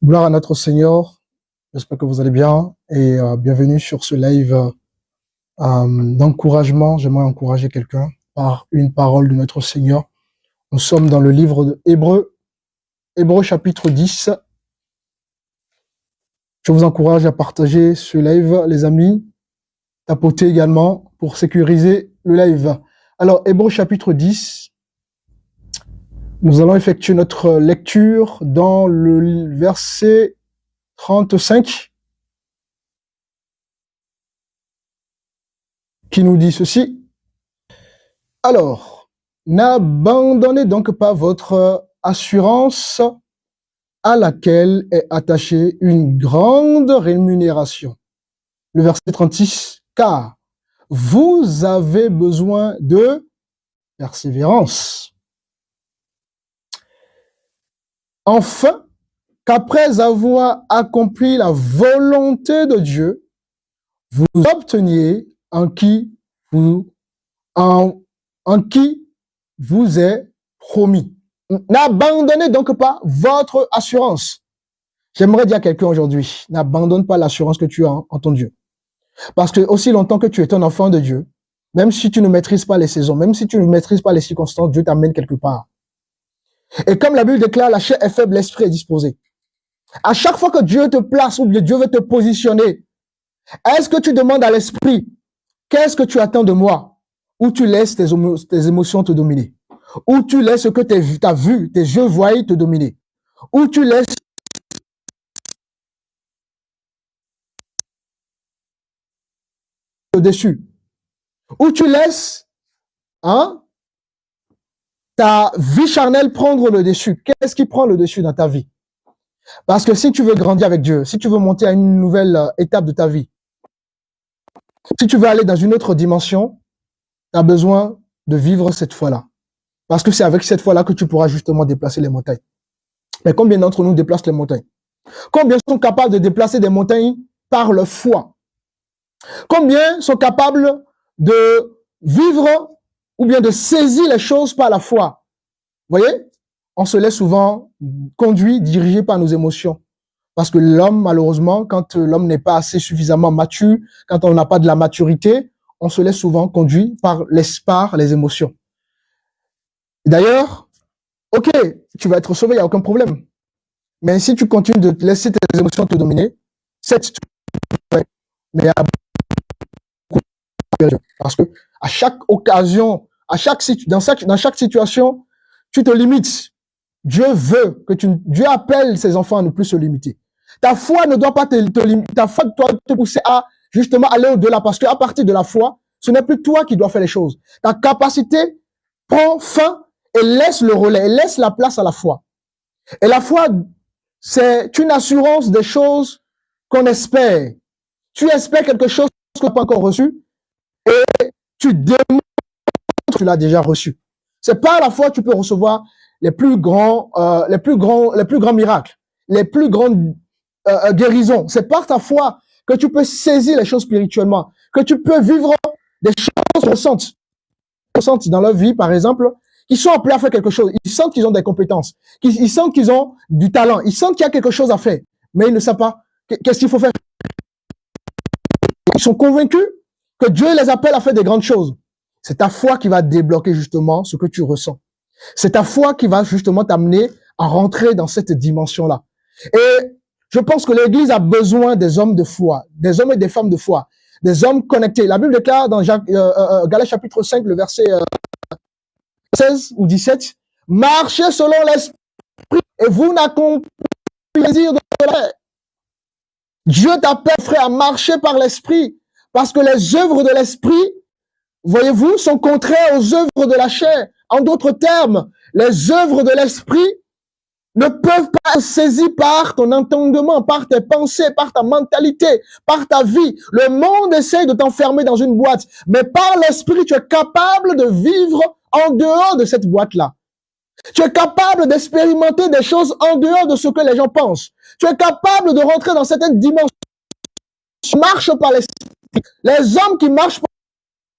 Gloire à notre Seigneur. J'espère que vous allez bien et bienvenue sur ce live d'encouragement. J'aimerais encourager quelqu'un par une parole de notre Seigneur. Nous sommes dans le livre de Hébreux chapitre 10. Je vous encourage à partager ce live, les amis. Tapotez également pour sécuriser le live. Alors, Hébreux chapitre 10. Nous allons effectuer notre lecture dans le verset 35 qui nous dit ceci. Alors, n'abandonnez donc pas votre assurance à laquelle est attachée une grande rémunération. Le verset 36, car vous avez besoin de persévérance. Enfin, qu'après avoir accompli la volonté de Dieu, vous obteniez en qui vous est promis. N'abandonnez donc pas votre assurance. J'aimerais dire à quelqu'un aujourd'hui, n'abandonne pas l'assurance que tu as en ton Dieu. Parce que aussi longtemps que tu es un enfant de Dieu, même si tu ne maîtrises pas les saisons, même si tu ne maîtrises pas les circonstances, Dieu t'amène quelque part. Et comme la Bible déclare, la chair est faible, l'esprit est disposé. À chaque fois que Dieu te place ou bien Dieu veut te positionner, est-ce que tu demandes à l'esprit, qu'est-ce que tu attends de moi? Ou tu laisses tes émotions te dominer? Ou tu laisses ce que tu as vu, tes yeux voient te dominer? Ou tu laisses le dessus? Ou tu laisses ta vie charnelle prendre le dessus? Qu'est-ce qui prend le dessus dans ta vie? Parce que si tu veux grandir avec Dieu, si tu veux monter à une nouvelle étape de ta vie, si tu veux aller dans une autre dimension, tu as besoin de vivre cette foi-là. Parce que c'est avec cette foi-là que tu pourras justement déplacer les montagnes. Mais combien d'entre nous déplacent les montagnes? Combien sont capables de déplacer des montagnes par leur foi? Combien sont capables de vivre ou bien de saisir les choses par la foi? Vous voyez? On se laisse souvent conduire, dirigé par nos émotions. Parce que l'homme, malheureusement, quand l'homme n'est pas assez suffisamment mature, quand on n'a pas de la maturité, on se laisse souvent conduire par les émotions. D'ailleurs, ok, tu vas être sauvé, il n'y a aucun problème. Mais si tu continues de laisser tes émotions te dominer, mais il y a beaucoup de... Parce que à chaque occasion, dans chaque situation, tu te limites. Dieu appelle ses enfants à ne plus se limiter. Ta foi ne doit pas te limiter. Ta foi doit te pousser à justement aller au-delà. Parce qu'à partir de la foi, ce n'est plus toi qui dois faire les choses. Ta capacité prend fin et laisse le relais, et laisse la place à la foi. Et la foi, c'est une assurance des choses qu'on espère. Tu espères quelque chose que tu n'as pas encore reçu et tu démontres que tu l'as déjà reçu. C'est par la foi que tu peux recevoir les plus grands miracles, les plus grandes guérisons. C'est par ta foi que tu peux saisir les choses spirituellement, que tu peux vivre des choses ressentent dans leur vie, par exemple, qui sont appelés à faire quelque chose. Ils sentent qu'ils ont des compétences, ils sentent qu'ils ont du talent, ils sentent qu'il y a quelque chose à faire, mais ils ne savent pas qu'est-ce qu'il faut faire. Ils sont convaincus que Dieu les appelle à faire des grandes choses. C'est ta foi qui va débloquer justement ce que tu ressens. C'est ta foi qui va justement t'amener à rentrer dans cette dimension-là. Et je pense que l'Église a besoin des hommes de foi, des hommes et des femmes de foi, des hommes connectés. La Bible déclare dans Galates chapitre 5, le verset 16 ou 17, « Marchez selon l'esprit et vous n'accomplissez pas le plaisir de la chair. » Dieu t'appelle, frère, à marcher par l'esprit, parce que les œuvres de l'esprit, voyez-vous, sont contraires aux œuvres de la chair. En d'autres termes, les œuvres de l'esprit ne peuvent pas être saisies par ton entendement, par tes pensées, par ta mentalité, par ta vie. Le monde essaie de t'enfermer dans une boîte, mais par l'esprit, tu es capable de vivre en dehors de cette boîte-là. Tu es capable d'expérimenter des choses en dehors de ce que les gens pensent. Tu es capable de rentrer dans cette dimension. Tu marches par l'esprit. Les hommes qui marchent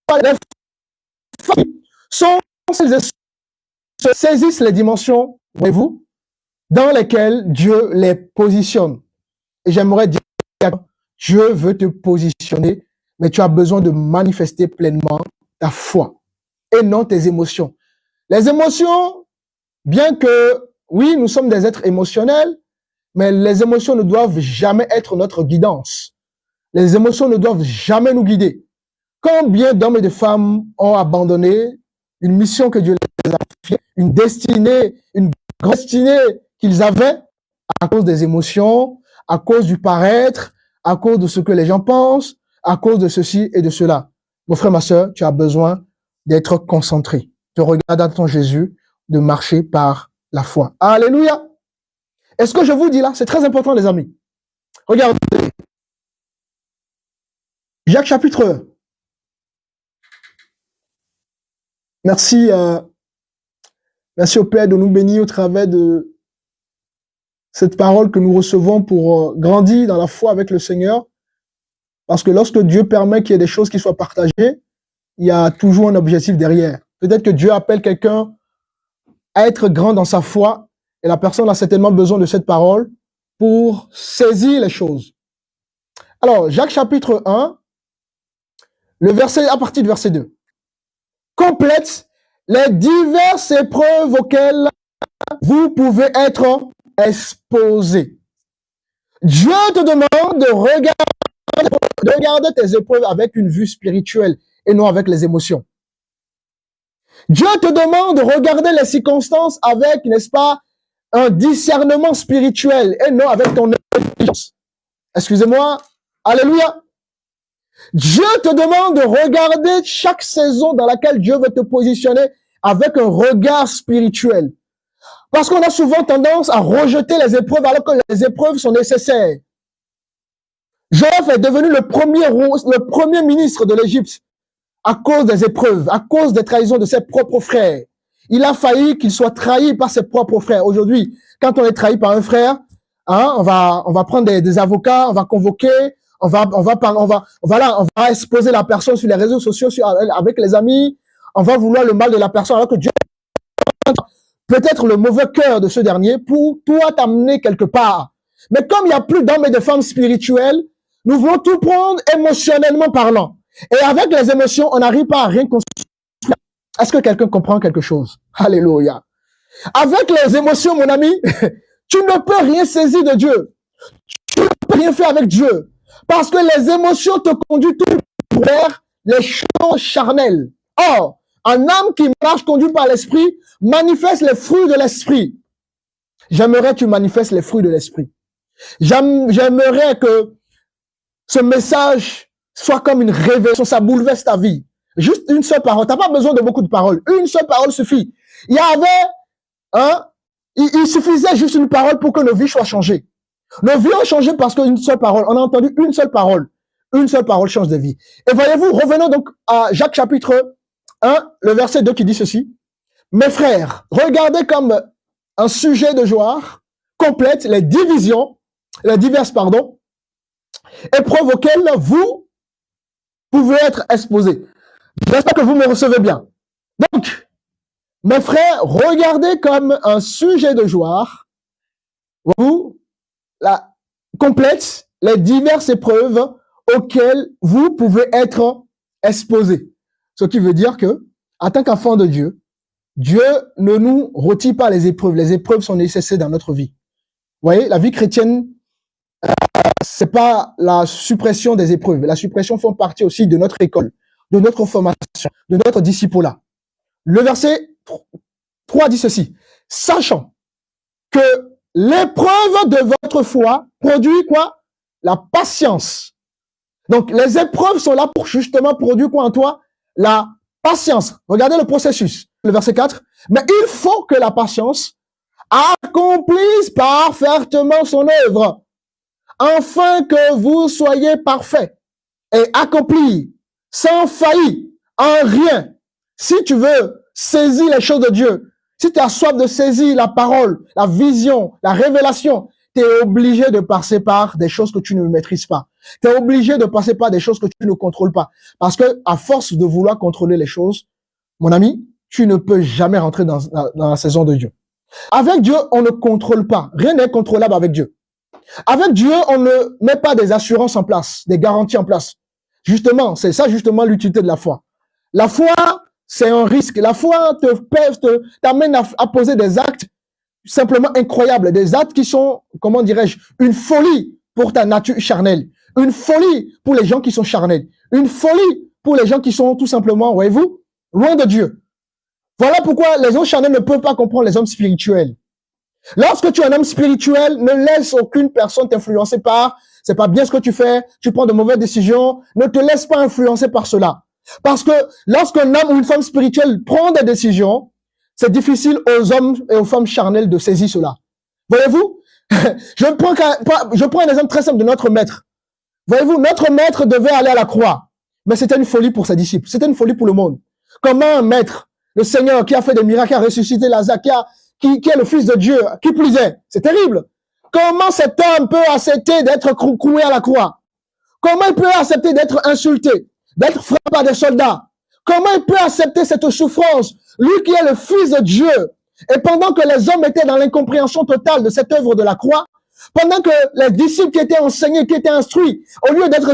par l'esprit, sont celles et ceux qui saisissent les dimensions, voyez-vous, dans lesquelles Dieu les positionne. Et j'aimerais dire, Dieu veut te positionner, mais tu as besoin de manifester pleinement ta foi et non tes émotions. Les émotions, bien que, oui, nous sommes des êtres émotionnels, mais les émotions ne doivent jamais être notre guidance. Les émotions ne doivent jamais nous guider. Combien d'hommes et de femmes ont abandonné une mission que Dieu les a confiée, une grande destinée qu'ils avaient à cause des émotions, à cause du paraître, à cause de ce que les gens pensent, à cause de ceci et de cela. Mon frère, ma soeur, tu as besoin d'être concentré, de regarder à ton Jésus, de marcher par la foi. Alléluia! Est-ce que je vous dis là? C'est très important, les amis. Regardez. Jacques chapitre 1. Merci, merci au Père de nous bénir au travers de cette parole que nous recevons pour grandir dans la foi avec le Seigneur. Parce que lorsque Dieu permet qu'il y ait des choses qui soient partagées, il y a toujours un objectif derrière. Peut-être que Dieu appelle quelqu'un à être grand dans sa foi et la personne a certainement besoin de cette parole pour saisir les choses. Alors, Jacques chapitre 1, à partir du verset 2. Complète les diverses épreuves auxquelles vous pouvez être exposés. Dieu te demande de regarder tes épreuves avec une vue spirituelle et non avec les émotions. Dieu te demande de regarder les circonstances avec, n'est-ce pas, un discernement spirituel et non avec ton intelligence. Excusez-moi. Alléluia. Dieu te demande de regarder chaque saison dans laquelle Dieu veut te positionner avec un regard spirituel. Parce qu'on a souvent tendance à rejeter les épreuves alors que les épreuves sont nécessaires. Joseph est devenu le premier ministre de l'Égypte à cause des épreuves, à cause des trahisons de ses propres frères. Il a failli qu'il soit trahi par ses propres frères. Aujourd'hui, quand on est trahi par un frère, on va prendre des avocats, on va convoquer, on va exposer la personne sur les réseaux sociaux, avec les amis, on va vouloir le mal de la personne alors que Dieu peut-être le mauvais cœur de ce dernier pour toi t'amener quelque part. Mais comme il n'y a plus d'hommes et de femmes spirituels, nous voulons tout prendre émotionnellement parlant. Et avec les émotions, on n'arrive pas à rien construire. Est-ce que quelqu'un comprend quelque chose? Alléluia. Avec les émotions, mon ami, tu ne peux rien saisir de Dieu. Tu ne peux rien faire avec Dieu. Parce que les émotions te conduisent tout vers les choses charnelles. Or, un âme qui marche conduit par l'esprit manifeste les fruits de l'esprit. J'aimerais que tu manifestes les fruits de l'esprit. J'aimerais que ce message soit comme une révélation, ça bouleverse ta vie. Juste une seule parole. T'as pas besoin de beaucoup de paroles. Une seule parole suffit. Il y avait, il suffisait juste une parole pour que nos vies soient changées. Nos vies ont changé parce qu'une seule parole. On a entendu une seule parole. Une seule parole change de vie. Et voyez-vous, revenons donc à Jacques chapitre 1, le verset 2 qui dit ceci. Mes frères, regardez comme un sujet de joie complète les diverses épreuves auxquelles vous pouvez être exposés. J'espère que vous me recevez bien. Donc, mes frères, regardez comme un sujet de joie, complète les diverses épreuves auxquelles vous pouvez être exposés. Ce qui veut dire que, en tant qu'enfant de Dieu, Dieu ne nous retire pas les épreuves. Les épreuves sont nécessaires dans notre vie. Vous voyez, la vie chrétienne, c'est pas la suppression des épreuves. La suppression fait partie aussi de notre école, de notre formation, de notre discipulat. Le verset 3 dit ceci. Sachant que l'épreuve de votre foi produit quoi? La patience. Donc, les épreuves sont là pour justement produire quoi en toi? La patience. Regardez le processus. Le verset 4. Mais il faut que la patience accomplisse parfaitement son œuvre, afin que vous soyez parfaits et accomplis, sans faillir, en rien. Si tu veux saisir les choses de Dieu, si tu as soif de saisir la parole, la vision, la révélation, tu es obligé de passer par des choses que tu ne maîtrises pas. Tu es obligé de passer par des choses que tu ne contrôles pas. Parce que à force de vouloir contrôler les choses, mon ami, tu ne peux jamais rentrer dans la saison de Dieu. Avec Dieu, on ne contrôle pas. Rien n'est contrôlable avec Dieu. Avec Dieu, on ne met pas des assurances en place, des garanties en place. Justement, c'est ça justement l'utilité de la foi. La foi, c'est un risque. La foi t'amène à poser des actes simplement incroyables, des actes qui sont, comment dirais-je, une folie pour ta nature charnelle, une folie pour les gens qui sont charnels, une folie pour les gens qui sont tout simplement, voyez-vous, loin de Dieu. Voilà pourquoi les hommes charnels ne peuvent pas comprendre les hommes spirituels. Lorsque tu es un homme spirituel, ne laisse aucune personne t'influencer par c'est pas bien ce que tu fais, tu prends de mauvaises décisions, ne te laisse pas influencer par cela. Parce que lorsqu'un homme ou une femme spirituelle prend des décisions, c'est difficile aux hommes et aux femmes charnelles de saisir cela. Voyez-vous? je prends un exemple très simple de notre maître. Voyez-vous, notre maître devait aller à la croix, mais c'était une folie pour ses disciples, c'était une folie pour le monde. Comment un maître, le Seigneur qui a fait des miracles, qui a ressuscité Lazare, qui est le Fils de Dieu, qui plus est, c'est terrible. Comment cet homme peut accepter d'être cloué à la croix? Comment il peut accepter d'être insulté, d'être frappé par des soldats? Comment il peut accepter cette souffrance? Lui qui est le Fils de Dieu. Et pendant que les hommes étaient dans l'incompréhension totale de cette œuvre de la croix, pendant que les disciples qui étaient enseignés, qui étaient instruits, au lieu d'être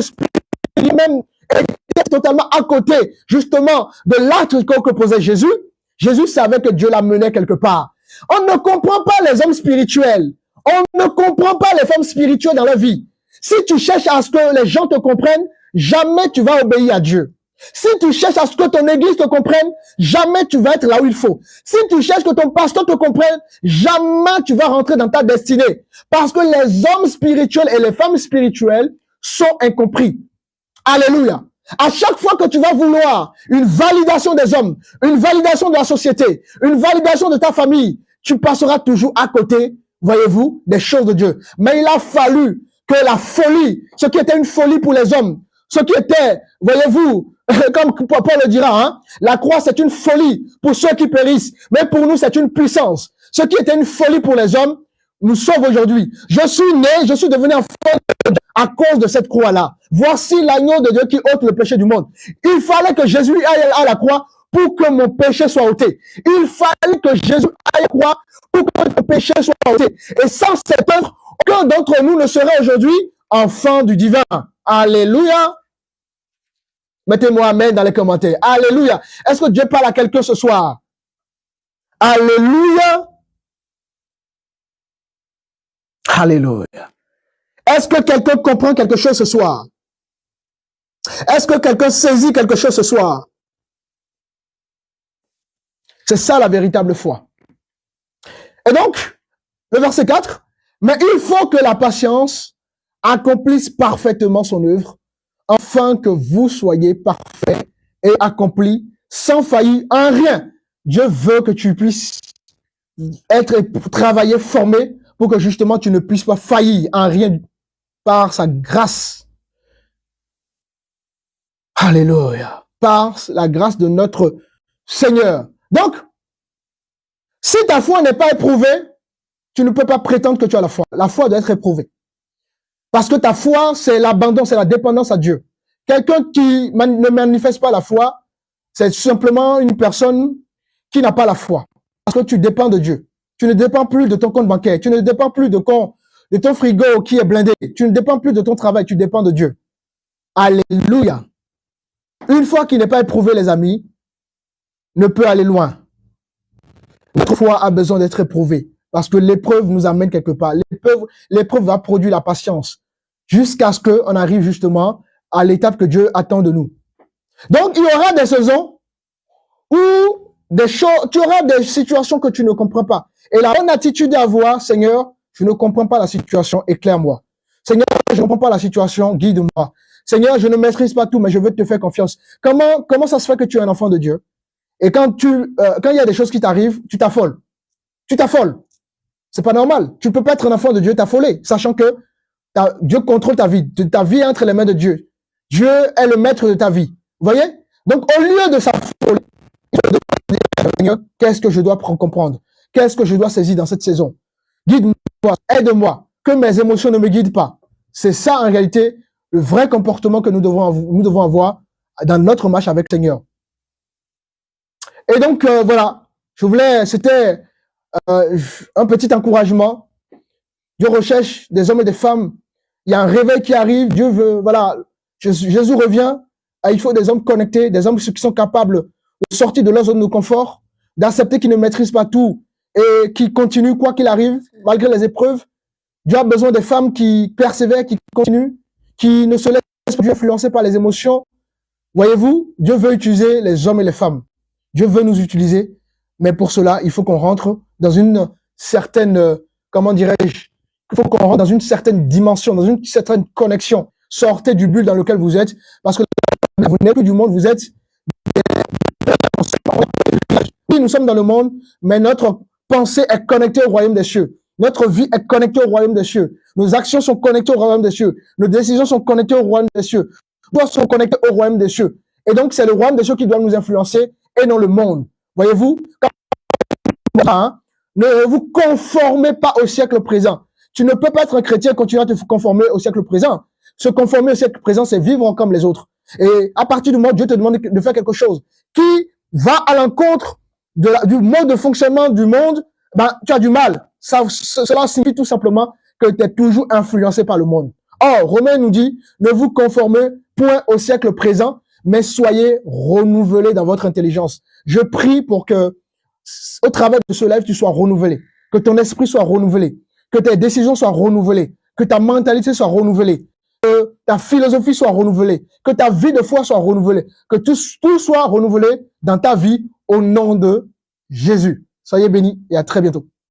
lui-même, étaient totalement à côté, justement, de l'acte que posait Jésus, Jésus savait que Dieu l'amenait quelque part. On ne comprend pas les hommes spirituels. On ne comprend pas les femmes spirituelles dans la vie. Si tu cherches à ce que les gens te comprennent, jamais tu vas obéir à Dieu. Si tu cherches à ce que ton église te comprenne, jamais tu vas être là où il faut. Si tu cherches que ton pasteur te comprenne, jamais tu vas rentrer dans ta destinée. Parce que les hommes spirituels et les femmes spirituelles sont incompris. Alléluia. À chaque fois que tu vas vouloir une validation des hommes, une validation de la société, une validation de ta famille, tu passeras toujours à côté, voyez-vous, des choses de Dieu. Mais il a fallu que la folie, ce qui était une folie pour les hommes, ce qui était, voyez-vous, comme Paul le dira, hein, la croix c'est une folie pour ceux qui périssent, mais pour nous c'est une puissance. Ce qui était une folie pour les hommes, nous sauve aujourd'hui. Je suis né, je suis devenu enfant de Dieu à cause de cette croix-là. Voici l'agneau de Dieu qui ôte le péché du monde. Il fallait que Jésus aille à la croix pour que mon péché soit ôté. Il fallait que Jésus aille à la croix pour que mon péché soit ôté. Et sans cette œuvre, aucun d'entre nous ne serait aujourd'hui enfant du divin. Alléluia. Mettez-moi amen dans les commentaires. Alléluia. Est-ce que Dieu parle à quelqu'un ce soir? Alléluia. Alléluia. Est-ce que quelqu'un comprend quelque chose ce soir? Est-ce que quelqu'un saisit quelque chose ce soir? C'est ça la véritable foi. Et donc, le verset 4, mais il faut que la patience accomplisse parfaitement son œuvre, afin que vous soyez parfaits et accomplis sans faillir en rien. Dieu veut que tu puisses travailler, formé, pour que justement tu ne puisses pas faillir en rien par sa grâce. Alléluia. Par la grâce de notre Seigneur. Donc, si ta foi n'est pas éprouvée, tu ne peux pas prétendre que tu as la foi. La foi doit être éprouvée. Parce que ta foi, c'est l'abandon, c'est la dépendance à Dieu. Quelqu'un qui ne manifeste pas la foi, c'est simplement une personne qui n'a pas la foi. Parce que tu dépends de Dieu. Tu ne dépends plus de ton compte bancaire. Tu ne dépends plus de ton frigo qui est blindé. Tu ne dépends plus de ton travail. Tu dépends de Dieu. Alléluia. Une foi qui n'est pas éprouvée, les amis, ne peut aller loin. Notre foi a besoin d'être éprouvée. Parce que l'épreuve nous amène quelque part. L'épreuve va produire la patience. Jusqu'à ce qu'on arrive justement à l'étape que Dieu attend de nous. Donc, il y aura des saisons où tu auras des situations que tu ne comprends pas. Et la bonne attitude à avoir, Seigneur, je ne comprends pas la situation, éclaire-moi. Seigneur, je ne comprends pas la situation, guide-moi. Seigneur, je ne maîtrise pas tout, mais je veux te faire confiance. Comment ça se fait que tu es un enfant de Dieu? Et quand il y a des choses qui t'arrivent, tu t'affoles. Tu t'affoles. C'est pas normal. Tu ne peux pas être un enfant de Dieu t'affoler, sachant que Dieu contrôle ta vie. Ta vie est entre les mains de Dieu. Dieu est le maître de ta vie. Vous voyez? Donc, au lieu de s'affoler, Seigneur, qu'est-ce que je dois comprendre? Qu'est-ce que je dois saisir dans cette saison? Guide-moi, aide-moi, que mes émotions ne me guident pas. C'est ça, en réalité, le vrai comportement que nous devons avoir dans notre marche avec le Seigneur. Et donc, voilà, c'était un petit encouragement. Dieu recherche des hommes et des femmes. Il y a un réveil qui arrive. Dieu veut, voilà, Jésus revient. Il faut des hommes connectés, des hommes qui sont capables de sortir de leur zone de confort, d'accepter qu'ils ne maîtrisent pas tout et qui continuent quoi qu'il arrive, malgré les épreuves. Dieu a besoin des femmes qui persévèrent, qui continuent, qui ne se laissent pas influencer par les émotions. Voyez-vous, Dieu veut utiliser les hommes et les femmes. Dieu veut nous utiliser, mais pour cela, il faut qu'on rentre dans une certaine, comment dirais-je, il faut qu'on rentre dans une certaine dimension, dans une certaine connexion. Sortez du bulle dans lequel vous êtes, parce que vous n'êtes plus du monde, vous êtes... Oui, nous sommes dans le monde, mais notre pensée est connectée au royaume des cieux. Notre vie est connectée au royaume des cieux. Nos actions sont connectées au royaume des cieux. Nos décisions sont connectées au royaume des cieux. Nous sont connectés au royaume des cieux. Et donc, c'est le royaume des cieux qui doit nous influencer et non le monde. Voyez-vous, ne vous conformez pas au siècle présent. Tu ne peux pas être un chrétien et continuer à te conformer au siècle présent. Se conformer au siècle présent, c'est vivre comme les autres. Et à partir du moment où Dieu te demande de faire quelque chose qui va à l'encontre du mode de fonctionnement du monde, ben, tu as du mal. Cela signifie tout simplement que tu es toujours influencé par le monde. Or, Romain nous dit, ne vous conformez point au siècle présent, mais soyez renouvelés dans votre intelligence. Je prie pour que, au travers de ce live, tu sois renouvelé, que ton esprit soit renouvelé, que tes décisions soient renouvelées, que ta mentalité soit renouvelée, que ta philosophie soit renouvelée, que ta vie de foi soit renouvelée, que tout soit renouvelé dans ta vie au nom de Jésus. Soyez bénis et à très bientôt.